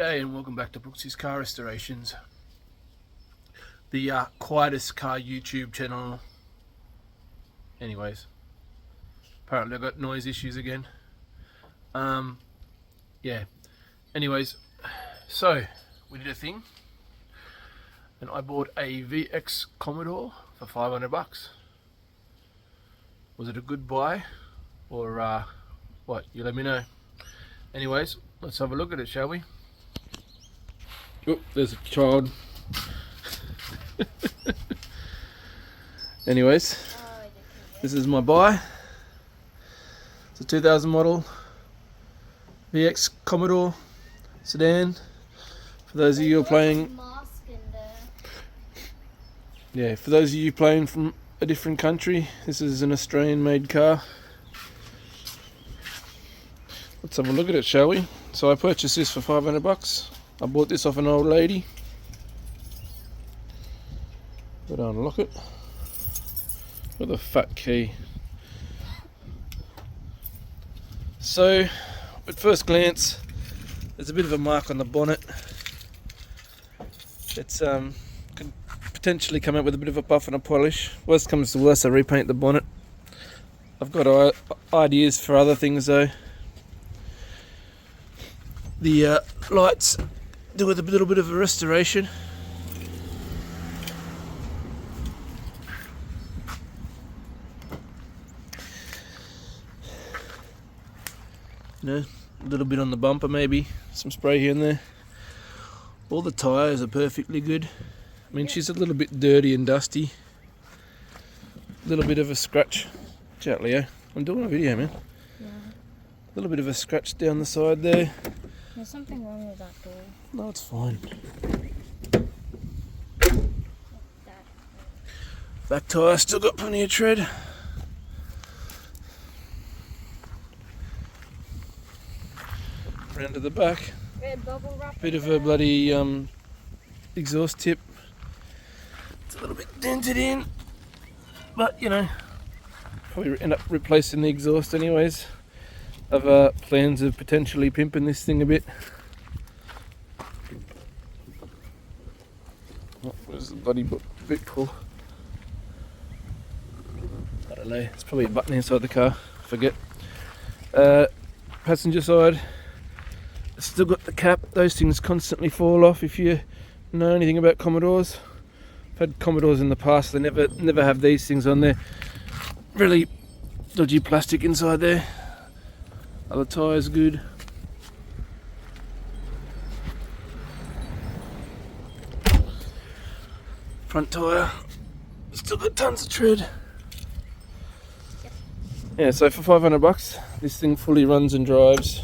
G'day and welcome back to Brooksy's Car Restorations, the quietest car YouTube channel. Anyways, apparently I've got noise issues again. Yeah. Anyways, so we did a thing, and I bought a VX Commodore for $500. Was it a good buy, or what? You let me know. Anyways, let's have a look at it, shall we? Oh, there's a child. Anyways, this is my buy. It's a 2000 model VX Commodore sedan. For those of you who are playing, yeah, for those of you playing from a different country, this is an Australian-made car. Let's have a look at it, shall we? So I purchased this for $500. I bought this off an old lady. Go down and lock it. With a fat key. So, at first glance, there's a bit of a mark on the bonnet. It's could potentially come out with a bit of a buff and a polish. Worst comes to worst, I repaint the bonnet. I've got ideas for other things though. The lights do with a little bit of a restoration. You know, a little bit on the bumper maybe, some spray here and there. All the tyres are perfectly good. I mean, she's a little bit dirty and dusty. A little bit of a scratch. Chat, Leo. I'm doing a video, man. Yeah. A little bit of a scratch down the side there. There's something wrong with that door. No, it's fine. Back tyre still got plenty of tread. Round to the back. Red bubble wrap. Bit of a bloody exhaust tip. It's a little bit dented in, but you know, probably end up replacing the exhaust anyways. I've plans of potentially pimping this thing a bit. Oh, where's the bloody bit pull? I don't know, it's probably a button inside the car, forget. Passenger side, it's still got the cap. Those things constantly fall off if you know anything about Commodores. I've had Commodores in the past, they never have these things on there. Really dodgy plastic inside there. Other tyres good. Front tyre, still got tons of tread. Yeah, so for $500, this thing fully runs and drives.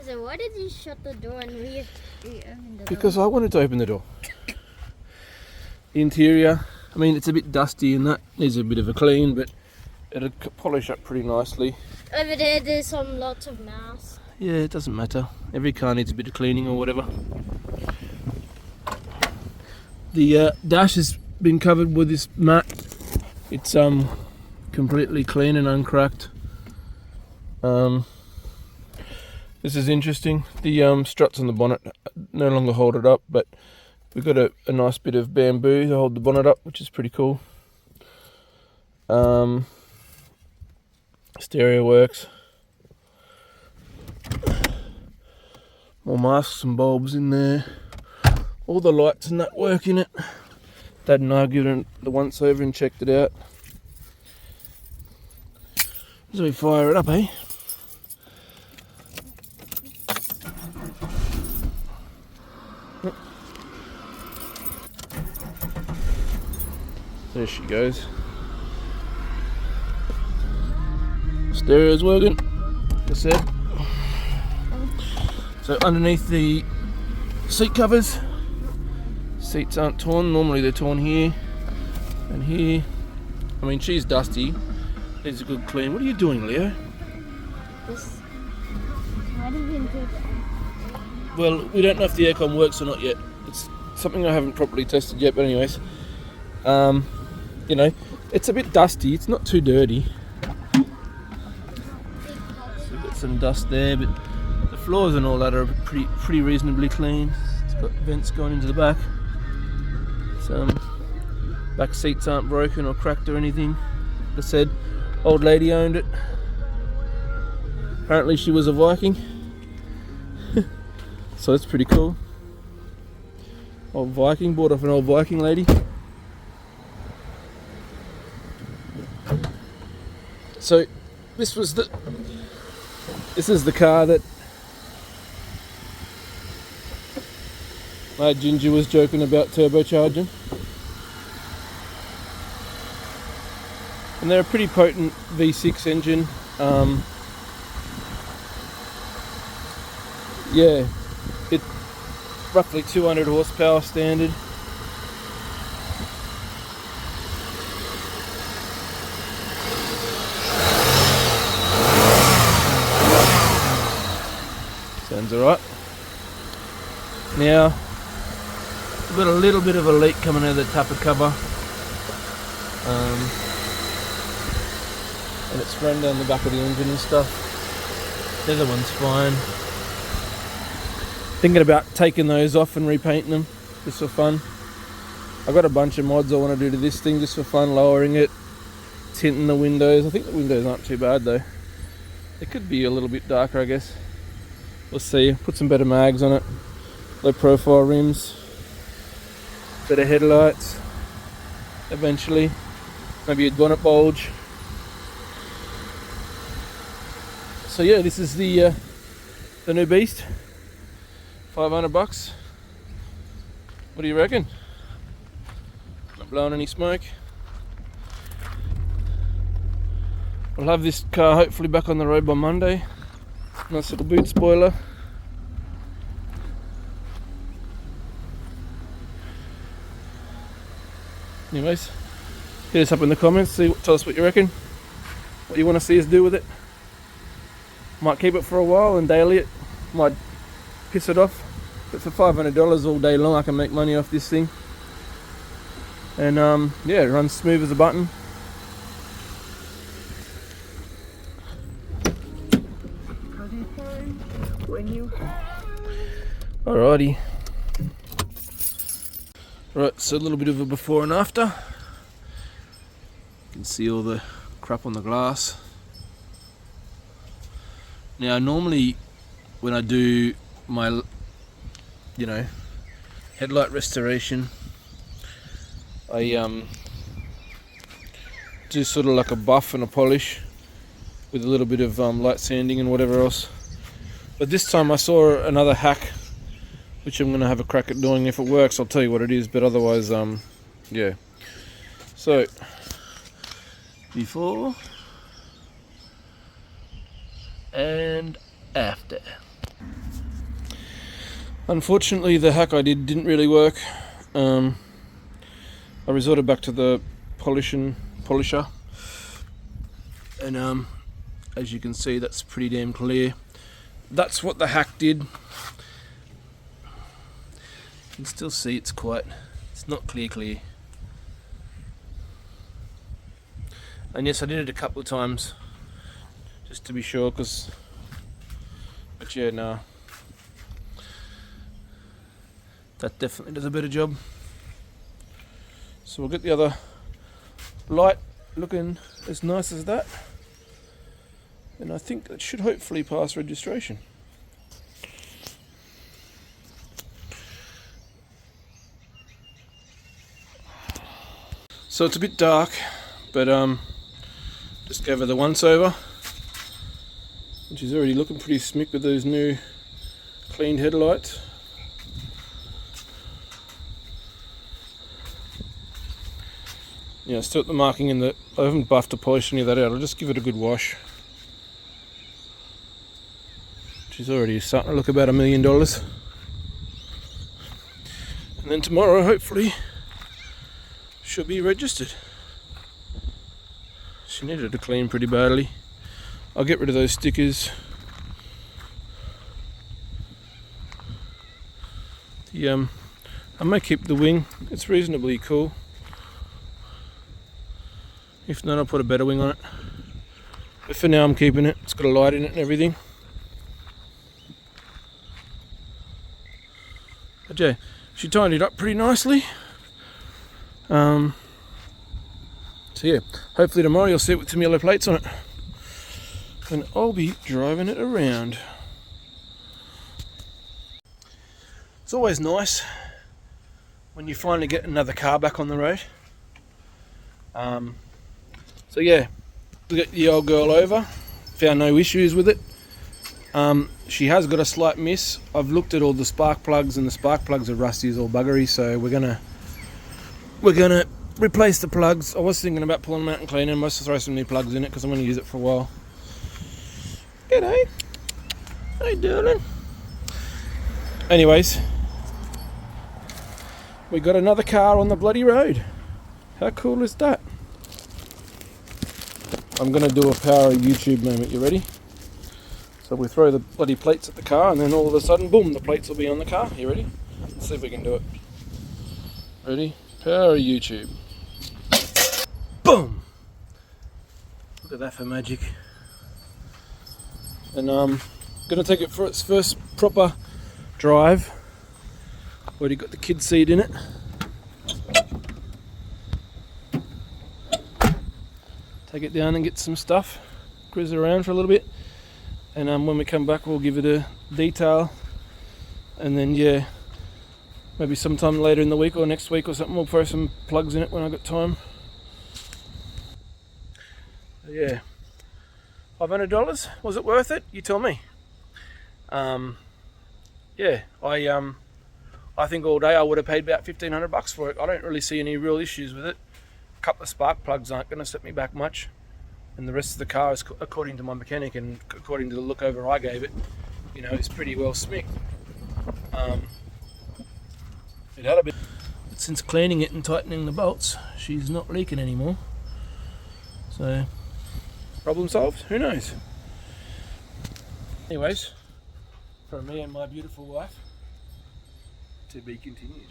So why did you shut the door and re-open the door? Because I wanted to open the door. The interior, I mean, it's a bit dusty and that needs a bit of a clean, but it'll polish up pretty nicely. Over there, there's some lots of mouse. Yeah, it doesn't matter. Every car needs a bit of cleaning or whatever. The dash has been covered with this mat. It's completely clean and uncracked. This is interesting. The struts on the bonnet no longer hold it up, but we've got a nice bit of bamboo to hold the bonnet up, which is pretty cool. Stereo works. More masks and bulbs in there. All the lights and that work in it. Dad and I have given it the once over and checked it out. So we fire it up, eh? There she goes. Stereo's working, like I said. So underneath the seat covers, seats aren't torn. Normally they're torn here and here. I mean, she's dusty. Needs a good clean. What are you doing, Leo? Why did you do that? Well, we don't know if the aircon works or not yet. It's something I haven't properly tested yet, but anyways. You know, it's a bit dusty. It's not too dirty. So we've got some dust there, but the floors and all that are pretty reasonably clean. It's got vents going into the back. Some back seats aren't broken or cracked or anything. Like I said, old lady owned it. Apparently she was a Viking. So that's pretty cool. Old Viking, bought off an old Viking lady. So this is the car that my Ginger was joking about turbocharging. And they're a pretty potent V6 engine. Yeah, it's roughly 200 horsepower standard. Sounds alright. Now, we've got a little bit of a leak coming out of the tapper cover. And it's run down the back of the engine and stuff. The other one's fine. Thinking about taking those off and repainting them, just for fun. I've got a bunch of mods I want to do to this thing just for fun, lowering it, tinting the windows. I think the windows aren't too bad though. It could be a little bit darker, I guess. We'll see. Put some better mags on it. Low profile rims. Better headlights. Eventually. Maybe a bonnet bulge. So yeah, this is the new beast. $500. What do you reckon? Not blowing any smoke. We'll have this car hopefully back on the road by Monday. Nice little boot spoiler. Anyways, hit us up in the comments. Tell us what you reckon. What you want to see us do with it. Might keep it for a while and daily it. Might piss it off. But for $500 all day long I can make money off this thing. And yeah, it runs smooth as a button. Alrighty. Right, so a little bit of a before and after. You can see all the crap on the glass. Now normally when I do my, headlight restoration, I do sort of like a buff and a polish with a little bit of light sanding and whatever else. But this time I saw another hack which I'm going to have a crack at doing. If it works I'll tell you what it is, but otherwise yeah. So before and after. Unfortunately the hack I did didn't really work. I resorted back to the polisher and as you can see that's pretty damn clear. That's what the hack did. You can still see it's not clear. And yes, I did it a couple of times just to be sure, but yeah, no, that definitely does a better job. So we'll get the other light looking as nice as that, and I think that should hopefully pass registration. So it's a bit dark, but just gave her the once over, and she's already looking pretty smick with those new cleaned headlights. Yeah, still at the marking in the, I haven't buffed or polished any of that out. I'll just give it a good wash. She's already starting to look about $1 million. And then tomorrow, hopefully, she'll be registered. She needed to clean pretty badly. I'll get rid of those stickers. I may keep the wing. It's reasonably cool. If not, I'll put a better wing on it. But for now I'm keeping it. It's got a light in it and everything. But yeah, she tidied it up pretty nicely. So yeah, hopefully tomorrow you'll see it with some yellow plates on it. And I'll be driving it around. It's always nice when you finally get another car back on the road. So yeah, we got the old girl over, found no issues with it. She has got a slight miss. I've looked at all the spark plugs and the spark plugs are rusty as all buggery, so we're gonna replace the plugs. I was thinking about pulling them out and cleaning them. I must throw some new plugs in it because I'm going to use it for a while. G'day. How you doing? Anyways, we got another car on the bloody road. How cool is that? I'm going to do a power of YouTube moment. You ready? So we throw the bloody plates at the car and then all of a sudden, boom, the plates will be on the car. You ready? Let's see if we can do it. Ready? Power of YouTube. Boom! Look at that for magic. And I'm going to take it for its first proper drive. Already got the kid seat in it. Take it down and get some stuff. Cruise it around for a little bit. And when we come back we'll give it a detail. And then yeah, maybe sometime later in the week or next week or something we'll throw some plugs in it when I got time. Yeah, $500. Was it worth it? You tell me. Yeah, I think all day I would have paid about $1,500 for it. I don't really see any real issues with it. A couple of spark plugs aren't going to set me back much, and the rest of the car is, according to my mechanic and according to the look over I gave it, you know, it's pretty well smicked. It had a bit, but since cleaning it and tightening the bolts, she's not leaking anymore. So, problem solved? Who knows? Anyways, from me and my beautiful wife, to be continued.